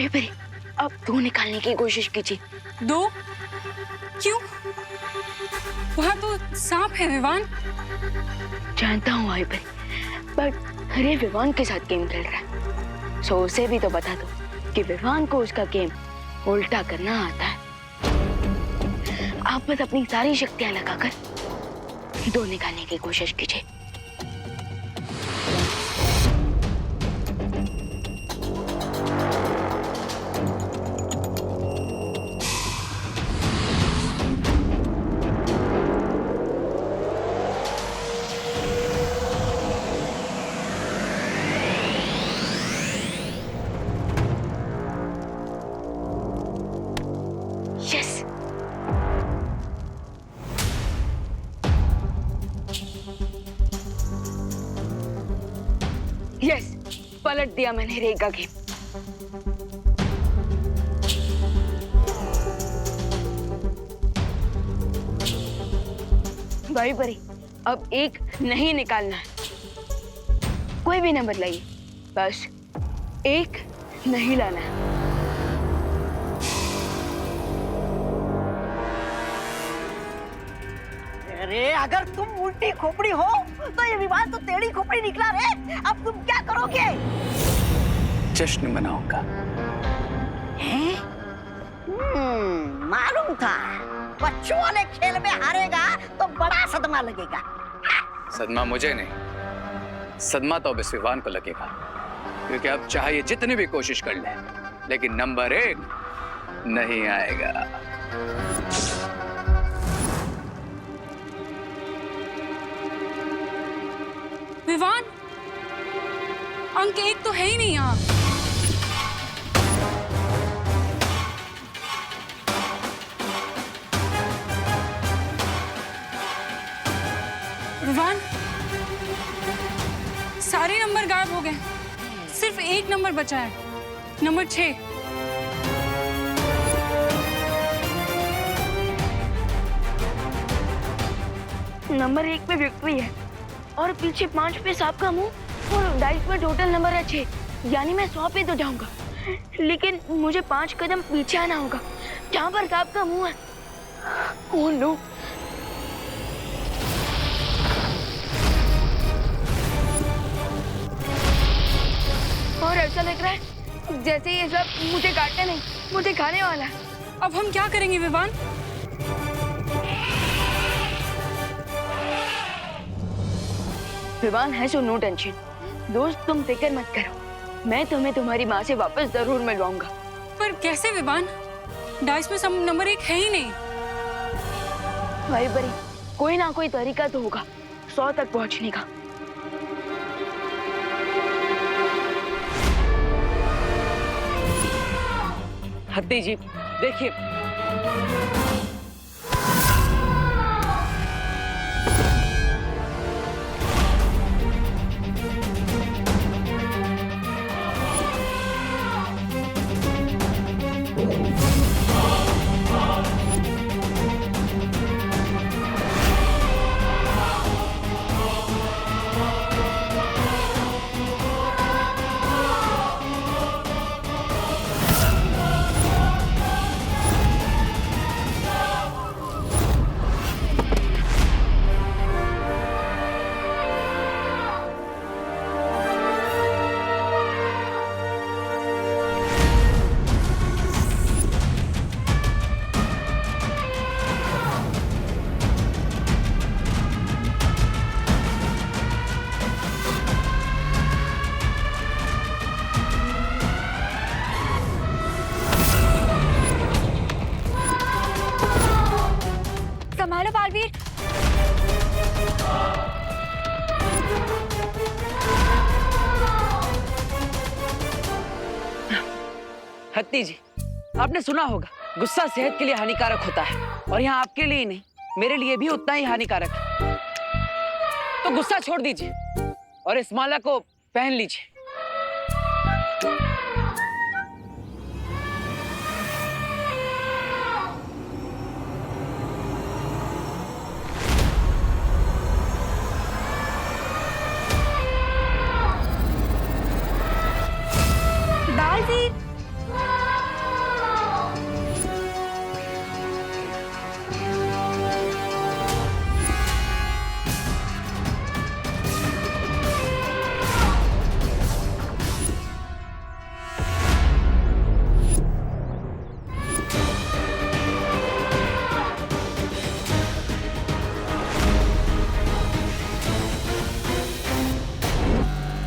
भाई परी, अब दो निकालने की कोशिश कीजिए। दो? क्यों? वहां तो सांप है विवान। जानता हूँ भाई परी, बट अरे विवान के साथ गेम खेल रहा है, सो उसे भी तो बता दो कि विवान को उसका गेम उल्टा करना आता है। आप बस अपनी सारी शक्तियां लगाकर दो निकालने की कोशिश कीजिए। यस, यस, पलट दिया मैंने रे का गेम। भाई परी, अब एक नहीं निकालना है, कोई भी नंबर लाइए, बस एक नहीं लाना है। अरे अगर तुम उल्टी खोपड़ी हो तो ये विवाद तो टेढ़ी खोपड़ी निकला रे। अब तुम क्या करोगे? जश्न मनाऊंगा। हैं? मालूम था बच्चों वाले खेल में हारेगा तो बड़ा सदमा लगेगा। सदमा मुझे नहीं, सदमा तो अब इस विवान को लगेगा, क्योंकि अब चाहे जितनी भी कोशिश कर ले, लेकिन नंबर 1 नहीं आएगा। विवान, अंक 1 तो है ही नहीं यहाँ। विवान, सारे नंबर गायब हो गए, सिर्फ एक नंबर बचा है, नंबर 6। नंबर 1 पे विक्ट्री है और पीछे 5 पे सांप का मुंह और डाइस में टोटल नंबर है 6, यानी मैं 100 पे तो जाऊंगा, लेकिन मुझे 5 कदम पीछे आना होगा जहाँ पर सांप का मुंह है। ओह नो, और ऐसा लग रहा है जैसे ये सब मुझे काटने नहीं, मुझे खाने वाला है। अब हम क्या करेंगे विवान? विवान है सो नो टेंशन, दोस्त तुम फिक्र मत करो, मैं तुम्हें तुम्हारी माँ से वापस जरूर मिलवाऊंगा। पर कैसे विवान? डाइस में सब नंबर 1 है ही नहीं। भाई बरी, कोई ना कोई तरीका तो होगा 100 तक पहुंचने का। हत्ती जी देखिए, संभालो बालवीर। हत्ती जी आपने सुना होगा गुस्सा सेहत के लिए हानिकारक होता है, और यहाँ आपके लिए ही नहीं मेरे लिए भी उतना ही हानिकारक है। तो गुस्सा छोड़ दीजिए और इस माला को पहन लीजिए। बालवीर,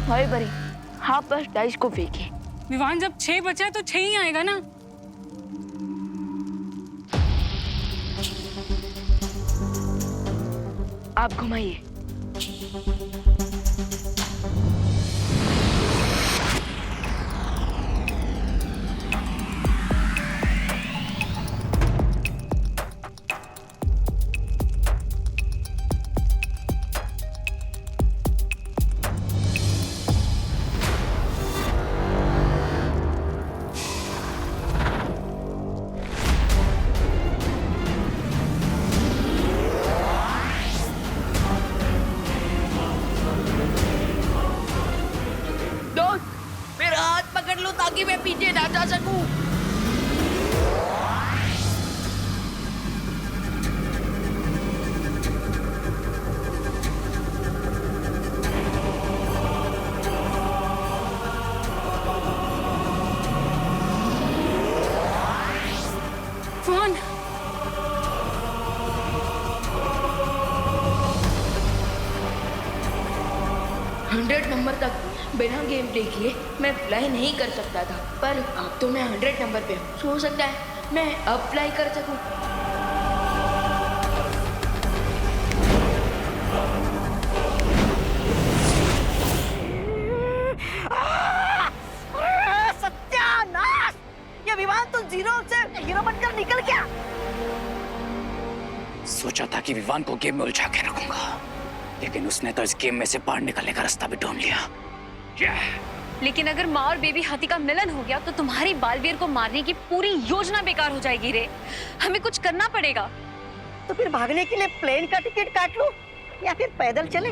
हाय बरी, आप बस डाइस को फेंके। विवान, जब 6 बचा है तो 6 ही आएगा ना। आप घुमाइए। मेरा हाथ पकड़ लो ताकि मैं पीछे ना जा सकूं। विवान, 100 नंबर तक बिना गेम प्ले किए मैं फ्लाई नहीं कर सकता था, पर अब तो मैं 100 नंबर पे हूँ। हो सकता है मैं अब फ्लाई कर सकूं। सत्यानाश! ये विमान तो जीरो से हीरो बनकर निकल गया। सोचा था कि विवान को गेम में उलझा के रखूंगा, लेकिन उसने तो इस गेम में से बाहर निकलने का रास्ता भी ढूंढ लिया। लेकिन अगर माँ और बेबी हाथी का मिलन हो गया तो तुम्हारी बालवीर को मारने की पूरी योजना बेकार हो जाएगी रे। हमें कुछ करना पड़ेगा। तो फिर भागने के लिए प्लेन का टिकट काट लो या फिर पैदल चले।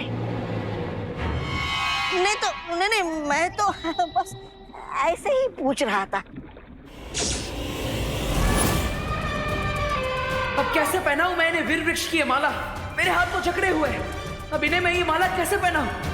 नहीं, मैं तो बस ऐसे ही पूछ रहा था। अब कैसे पहनाऊं मैं इन्हें वीर वृक्ष की ये माला? मेरे हाथ तो जकड़े हुए हैं। अब इन्हें मैं ये माला कैसे पहनाऊं?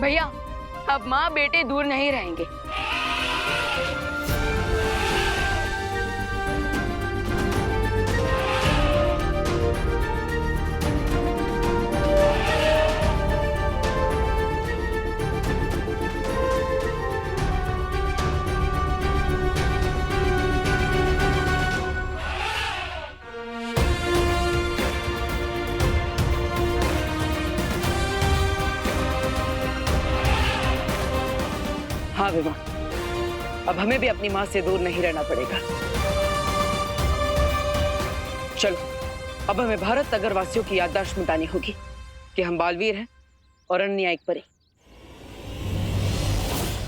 भैया, अब माँ बेटे दूर नहीं रहेंगे। हाँ विवान, अब हमें भी अपनी माँ से दूर नहीं रहना पड़ेगा। चलो, अब हमें भारत नगर वासियों की याददाश्त मिटानी होगी कि हम बालवीर हैं और अन्यायिक परी।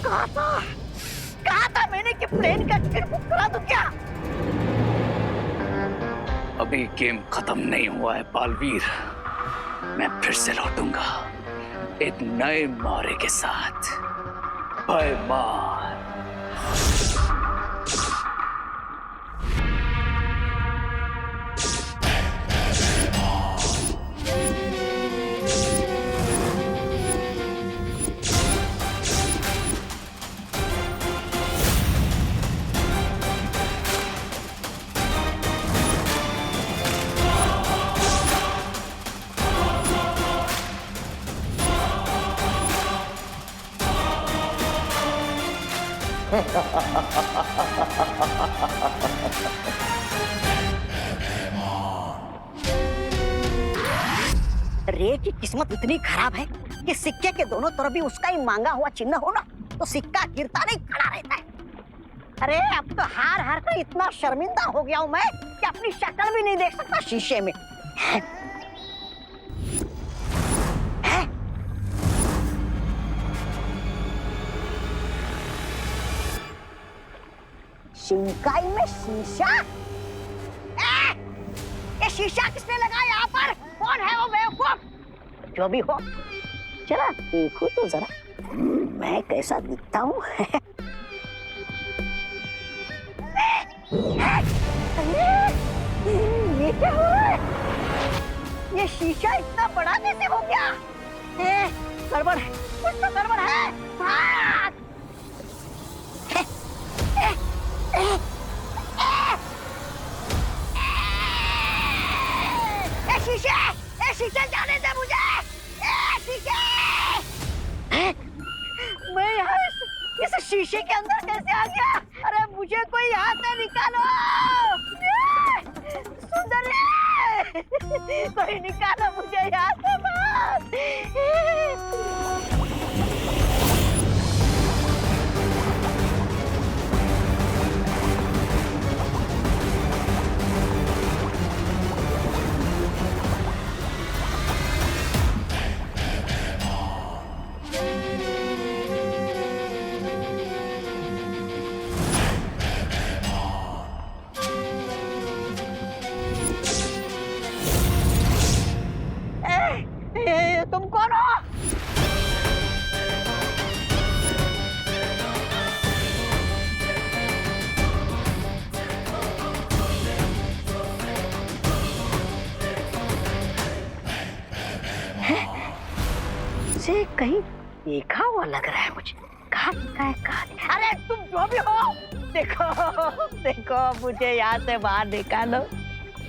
कहा था मैंने कि प्लेन का टिकट बुक करा दूं क्या? अभी गेम खत्म नहीं हुआ है बालवीर। मैं फिर से लौटूंगा एक नए मारे के साथ। भयमार। रे की किस्मत इतनी खराब है कि सिक्के के दोनों तरफ भी उसका ही मांगा हुआ चिन्ह हो ना तो सिक्का गिरता नहीं खड़ा रहता है। अरे अब तो हार हार कर इतना शर्मिंदा हो गया हूँ मैं कि अपनी शक्ल भी नहीं देख सकता शीशे में। शिंकाई में शीशा? ये शीशा किसने लगाया यहाँ पर? कौन है वो बेवकूफ? जो भी हो, चला देखो तो जरा मैं कैसा दिखता हूँ। ये क्या हो रहा है? ये शीशा इतना बड़ा कैसे हो गया? गड़बड़ है, कुछ तो गड़बड़ है। भाग! शीशे जाने दे मुझे। शीशे! मैं यहाँ इस शीशे के अंदर कैसे आ गया? अरे मुझे कोई यहाँ से निकालो। सुंदर कोई निकालो मुझे यहाँ से बाहर। तुम कौन हो? से कहीं देखा हुआ लग रहा है मुझे। कहाँ देखा है? कहाँ? अरे तुम जो भी हो, देखो देखो मुझे यहाँ से बाहर निकालो।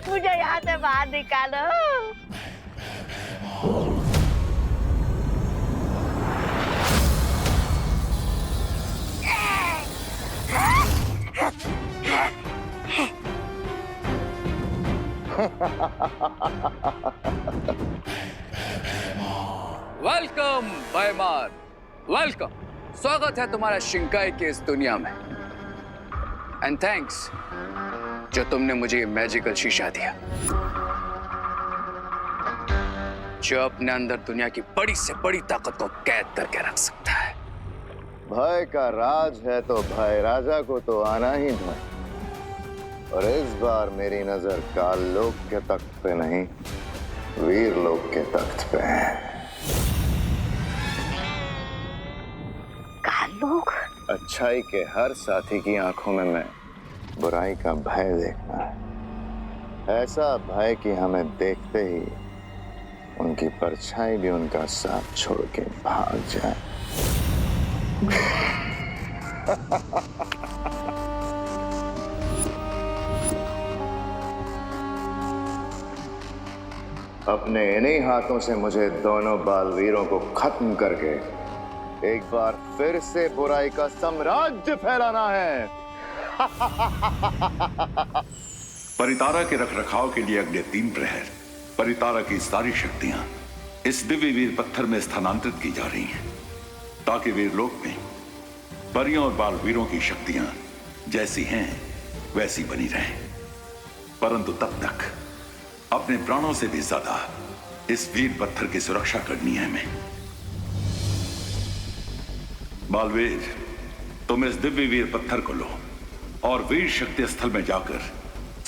मुझे यहाँ से बाहर निकालो। वेलकम भयमार, वेलकम। स्वागत है तुम्हारा शिंकाई के इस दुनिया में। एंड थैंक्स जो तुमने मुझे ये मैजिकल शीशा दिया जो अपने अंदर दुनिया की बड़ी से बड़ी ताकत को कैद करके रख सकता है। भय का राज है तो भय राजा को तो आना ही था। और इस बार मेरी नजर काल लोक के तख्त पे नहीं, वीर लोक के तख्त पे है। काल लोक? अच्छाई के हर साथी की आंखों में मैं बुराई का भय देखना है। ऐसा भय कि हमें देखते ही उनकी परछाई भी उनका साथ छोड़ के भाग जाए। अपने इन्हीं हाथों से मुझे दोनों बालवीरों को खत्म करके एक बार फिर से बुराई का साम्राज्य फैलाना है। परितारा के रखरखाव के लिए अगले 3 प्रहर परितारा की सारी शक्तियां इस दिव्य वीर पत्थर में स्थानांतरित की जा रही हैं ताकि वीरलोक में परियों और बालवीरों की शक्तियां जैसी हैं वैसी बनी रहें, परंतु तब तक अपने प्राणों से भी ज्यादा इस वीर पत्थर की सुरक्षा करनी है हमें। बालवीर, तुम इस दिव्य वीर पत्थर को लो और वीर शक्ति स्थल में जाकर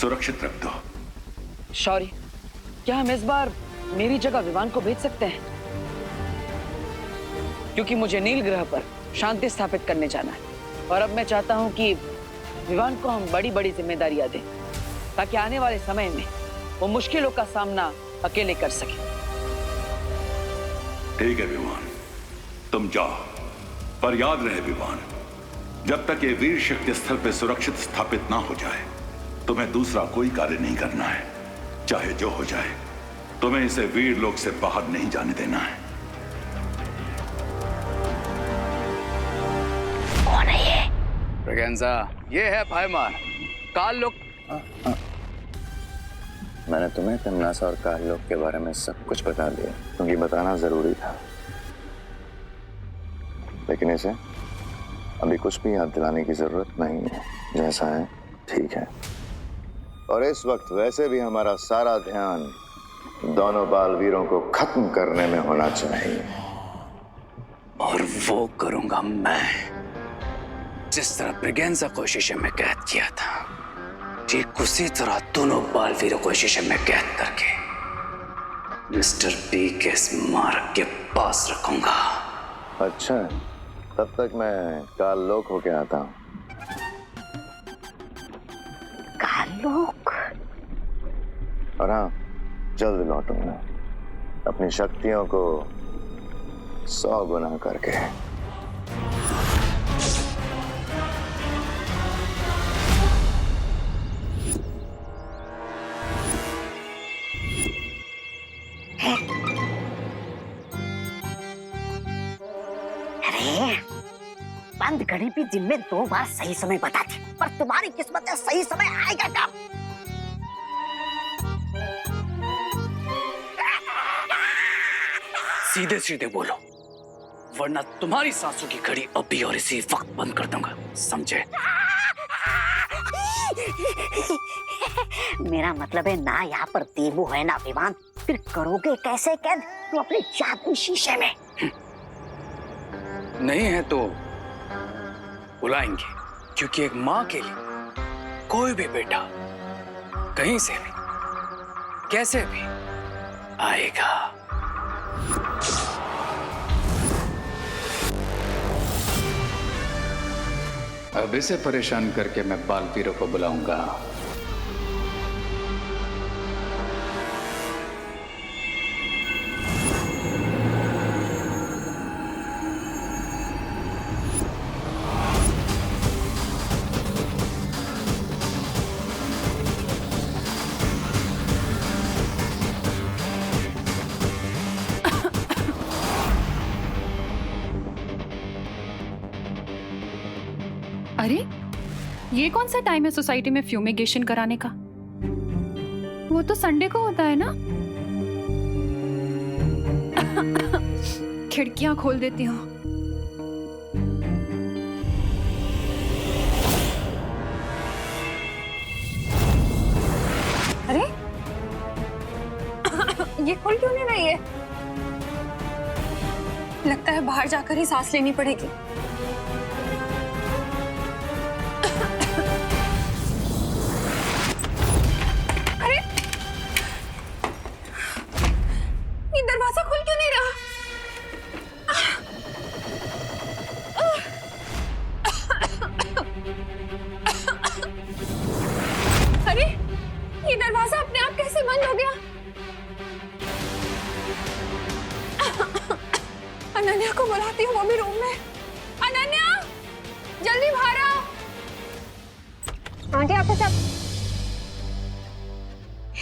सुरक्षित रख दो। शौर्य, क्या हम इस बार मेरी जगह विवान को भेज सकते हैं? क्योंकि मुझे नील ग्रह पर शांति स्थापित करने जाना है और अब मैं चाहता हूं कि विवान को हम बड़ी बड़ी जिम्मेदारियां दें ताकि आने वाले समय में वो मुश्किलों का सामना अकेले कर सके। ठीक है विवान, तुम जाओ, पर याद रहे विवान, जब तक ये वीर शक्ति स्थल पे सुरक्षित स्थापित ना हो जाए तुम्हें दूसरा कोई कार्य नहीं करना है। चाहे जो हो जाए, तुम्हें इसे वीर लोक से बाहर नहीं जाने देना है। कौन है ये? ब्रिगेंजा, ये है पायमार, काल लोक। मैंने तुम्हें तमनासा और काल के बारे में सब कुछ बता दिया क्योंकि बताना जरूरी था, लेकिन इसे अभी कुछ भी याद दिलाने की जरूरत नहीं है। जैसा है ठीक है। और इस वक्त वैसे भी हमारा सारा ध्यान दोनों बालवीरों को खत्म करने में होना चाहिए। और वो करूंगा मैं जिस तरह ब्रिगेंजा को शीशे में कैद किया था, ठीक उसी तरह दोनों बालवीरों को शीशे में कैद करके मिस्टर बी के स्मारक के पास रखूंगा। अच्छा, तब तक मैं काल लोक होके आता हूँ। कालोक? और हाँ, जल्द लौटूंगा अपनी शक्तियों को 100 गुना करके। अरे, बंद घड़ी भी दिन में 2 बार सही समय बताती, पर तुम्हारी किस्मत है सही समय आएगा कब? सीधे सीधे बोलो, वरना तुम्हारी सांसों की घड़ी अभी और इसी वक्त बंद कर दूंगा, समझे? मेरा मतलब है ना यहाँ पर देवू है ना विवान, फिर करोगे कैसे कैद तुम अपने जादुई शीशे में? नहीं है तो बुलाएंगे, क्योंकि एक माँ के लिए कोई भी बेटा कहीं से भी कैसे भी आएगा। अब इसे परेशान करके मैं बालवीरों को बुलाऊंगा। अरे, ये कौन सा टाइम है सोसाइटी में फ्यूमिगेशन कराने का? वो तो संडे को होता है ना? खिड़कियां खोल देती हूँ। अरे, ये खुल क्यों नहीं रही है? लगता है बाहर जाकर ही सांस लेनी पड़ेगी। दरवाजा खुल क्यों नहीं रहा? अरे, ये दरवाजा अपने आप कैसे बंद हो गया? अनन्या को बुलाती हूँ, वो भी रूम में। अनन्या, जल्दी बाहर आओ। आंटी, आपके साथ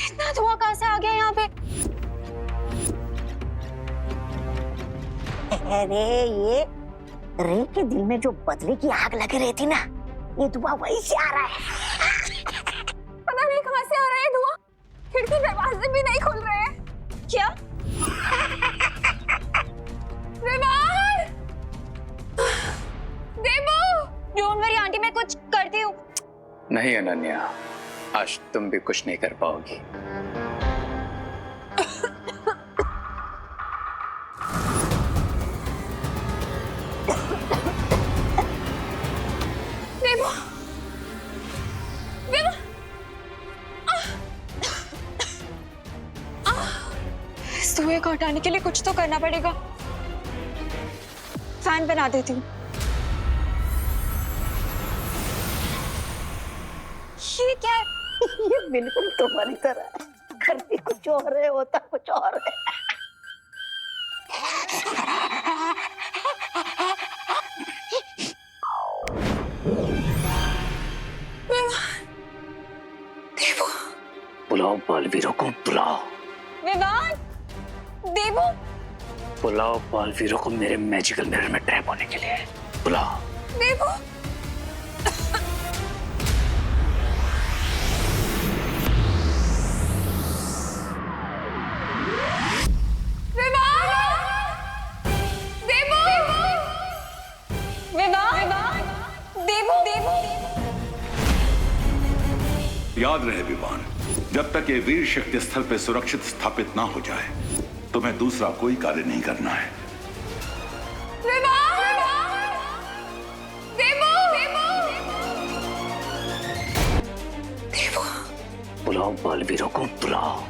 इतना धुआं कहाँ से आ गया यहाँ पे? अरे, ये रे के दिल में जो बदले की आग लगी रही थी ना, ये धुआं वहीं से आ रहा है। पता नहीं कहाँ से आ रहा है धुआं। खिड़की दरवाजे भी नहीं खुल रहे हैं। क्या? विवान! देवू! मैं कुछ करती हूँ। नहीं अनन्या, आज तुम भी कुछ नहीं कर पाओगी। बेबो, बेबो, इस धुएं को हटाने के लिए कुछ तो करना पड़ेगा। फैन बना देती हूँ। ये क्या है? ये बिल्कुल तुम्हारी तरह है, करती कुछ और है, होता कुछ और है। देवो, बुलाओ बालवीरों को, बुलाओ। विवान, देवो, बुलाओ बालवीरों को मेरे मैजिकल मिरर में ट्रैप होने के लिए। बुलाओ। देवो। याद रहे विवान, जब तक ये वीर शक्ति स्थल पे सुरक्षित स्थापित ना हो जाए, तुम्हें दूसरा कोई कार्य नहीं करना है। बुलाओ बालवीरों को, बुलाओ।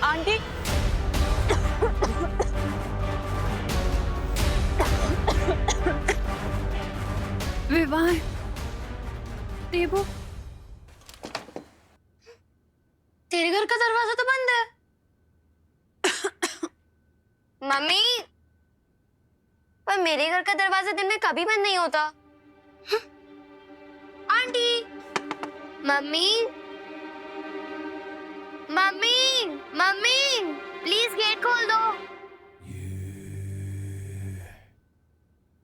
आंटी, विवान, देवो, तेरे घर का दरवाजा तो बंद है। मम्मी, पर मेरे घर का दरवाजा दिन में कभी बंद नहीं होता। Aunty, mummy, mummy, mummy, please get खोल दो।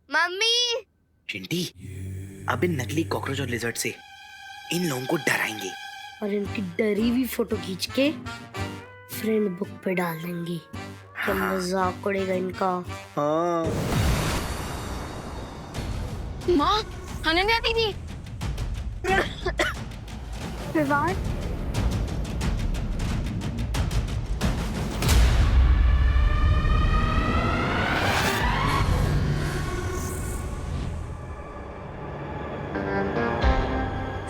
मम्मी। चिंटी, अब इन नकली कॉकरोच और लिजर्ड से इन लोगों को डराएंगे और इनकी डरी हुई फोटो खींच के फ्रेंड बुक पे डाल देंगे। क्या मजाक उड़ेगा इनका। हाँ। माँ, अनन्या दीदी। विवान,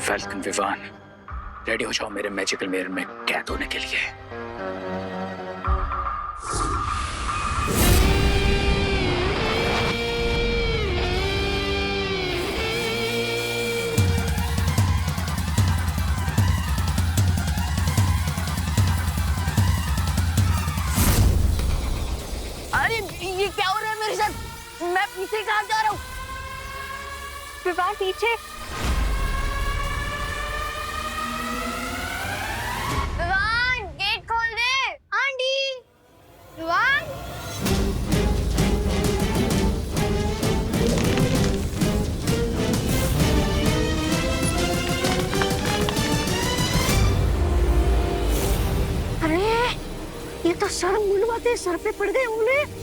फैल्कन, विवान, रेडी हो जाओ मेरे मैजिकल मिरर में कैद होने के लिए। अरे ये क्या हो रहा है मेरे साथ? मैं पीछे कहाँ जा रहा हूँ? विवान, पीछे। विवान, गेट खोल दे। आंटी, विवान। अरे ये तो सर मुंडवाते सर पे पड़ गए उंगली।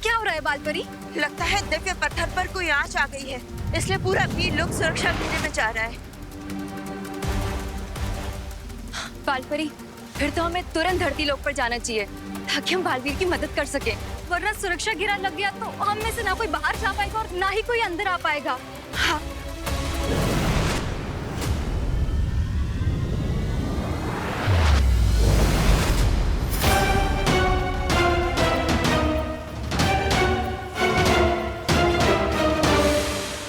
क्या हो रहा है बालपरी? लगता है दिव्य पत्थर पर कोई आंच आ गई है, इसलिए पूरा वीर लोग सुरक्षा घेरे में जा रहा है। बालपरी, फिर तो हमें तुरंत धरती लोक पर जाना चाहिए ताकि हम बालवीर की मदद कर सके, वरना सुरक्षा घेरा लग गया तो हम में से ना कोई बाहर जा पाएगा और ना ही कोई अंदर आ पाएगा। हाँ।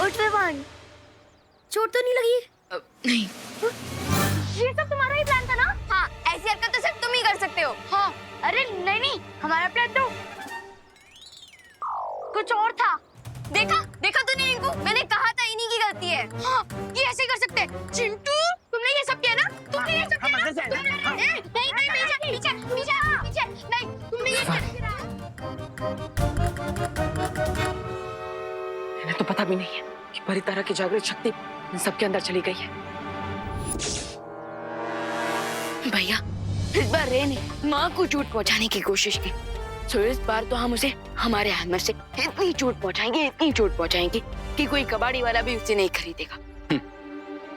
उठ विवान, चोट तो नहीं लगी? नहीं। ये सब तुम्हारा ही प्लान था ना? हाँ, ऐसी हरकत तो सिर्फ तुम ही कर सकते हो। हाँ, अरे नहीं नहीं, हमारा प्लान तो कुछ और था। देखा देखा तूने इनको? मैंने कहा था इन्हीं की गलती है। हाँ, ये ऐसे कर सकते हैं। चिंटू, तुमने ये सब किया ना? तुमने ये सब किया ना? नहीं नहीं, पीछे पीछे पीछे पीछे, नहीं तुमने ये सब किया। इन्हें तो पता भी नहीं है कि परितारा की जागृत शक्ति इन सबके अंदर चली गई है। भैया, इस बार रे ने माँ को चोट पहुँचाने की कोशिश की, तो इस बार तो हम उसे हमारे हैमर से इतनी चोट पहुँचाएंगे कि कोई कबाड़ी वाला भी उसे नहीं खरीदेगा।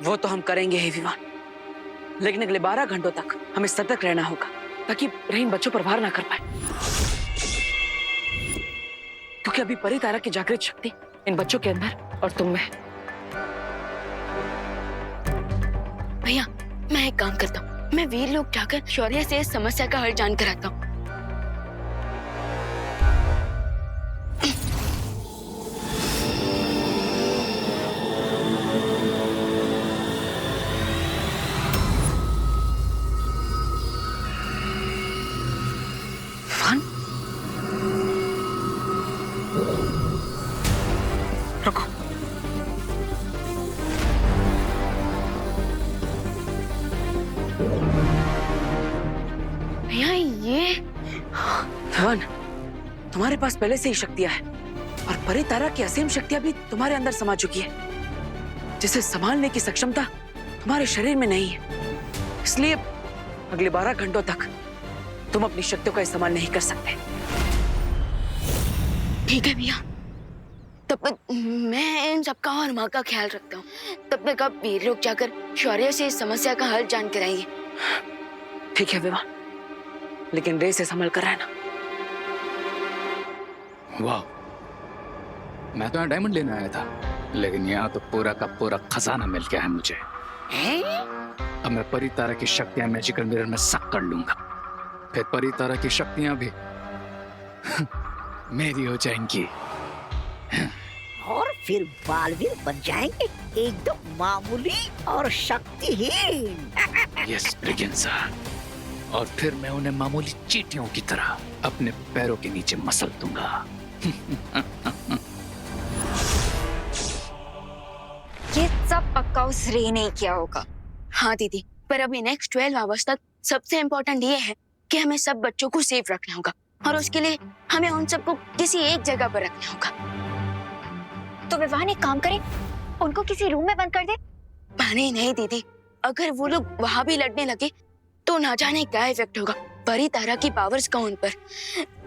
वो तो हम करेंगे ही विवान, लेकिन अगले 12 घंटों तक हमें सतर्क रहना होगा ताकि रे इन बच्चों पर वार ना कर पाए, क्योंकि अभी परितारा की जागृत शक्ति इन बच्चों के अंदर और तुम में है। भैया, मैं एक काम करता हूँ, मैं वीर लोग जाकर शौर्य से इस समस्या का हल जानकर आता हूँ। रुको। भैया, ये धवन, तुम्हारे पास पहले से ही शक्तियां हैं और परितारा की असीम शक्तियां भी तुम्हारे अंदर समा चुकी है, जिसे संभालने की सक्षमता तुम्हारे शरीर में नहीं है। इसलिए अगले 12 घंटों तक तुम अपनी शक्तियों का इस्तेमाल नहीं कर सकते। ठीक है भैया, तब तक मैं इन सबका और माँ का ख्याल रखता हूँ। तब तक आप वीर लोग जाकर शौर्य से इस समस्या का हल जान कर आइए। ठीक है विवाह, लेकिन रे से संभल कर रहना। वाह, मैं तो यहाँ डायमंड लेने आया था, लेकिन यहाँ तो पूरा का पूरा खजाना मिल गया है मुझे। अब मैं परितारा की शक्तियां मैजिकल मिरर में सक कर लूंगा, फिर परितारा की शक्तियां भी मेरी हो जाएंगी और फिर बालवीर बन जाएंगे एकदम मामूली और शक्तिहीन। यस ब्रिगेंजा, और फिर मैं उन्हें मामूली चींटियों की तरह अपने पैरों के नीचे मसल दूंगा। ये सब पक्का उस रे ने किया होगा। हाँ दीदी, पर अभी नेक्स्ट 12 आवर्स तक सबसे इम्पोर्टेंट ये है कि हमें सब बच्चों को सेफ रखना होगा, और उसके लिए हमें उन सबको किसी एक जगह पर रखना होगा। तो विवान एक काम करे, उनको किसी रूम में बंद कर दे। नहीं नहीं दीदी, अगर वो लोग वहां भी लड़ने लगे तो ना जाने क्या इफेक्ट होगा। परितारा की पावर्स का उन पर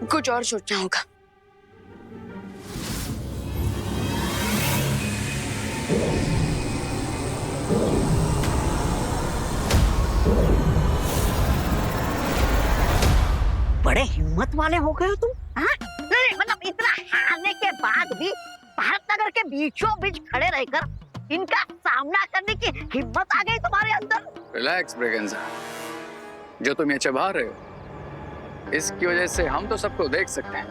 कुछ और सोचना होगा। बड़े हिम्मत वाले हो गए हो तुम, हाँ? नहीं, मतलब इतना हारने के बाद भी भारत नगर के बीचों बीच खड़े रहकर इनका सामना करने की हिम्मत आ गई तुम्हारे अंदर। रिलैक्स ब्रिगेंजा, जो तुम ये चबा रहे हो इसकी वजह से हम तो सबको देख सकते हैं,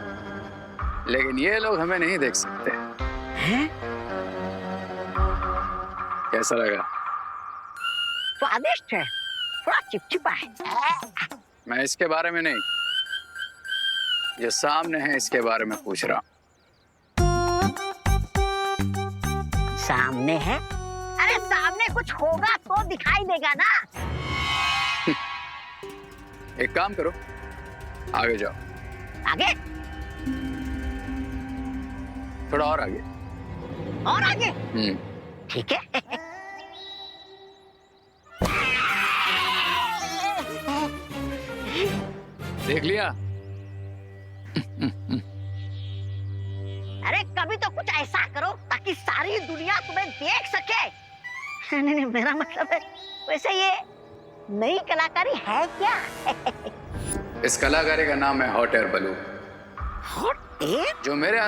लेकिन ये लोग हमें नहीं देख सकते हैं? कैसा लगा? स्वादिष्ट है, थोड़ा चिपचिपा है। मैं इसके बारे में नहीं, जो सामने है इसके बारे में पूछ रहा हूँ। सामने है? अरे सामने कुछ होगा तो दिखाई देगा ना। एक काम करो, आगे जाओ। आगे? थोड़ा और आगे। और आगे? ठीक है। देख लिया? अरे कभी तो कुछ ऐसा करो ताकि सारी दुनिया तुम्हें देख सके। नहीं नहीं, मेरा मतलब है वैसे ये नई कलाकारी है क्या? इस कलाकारी का नाम है hot air balloon, hot air? जो मेरे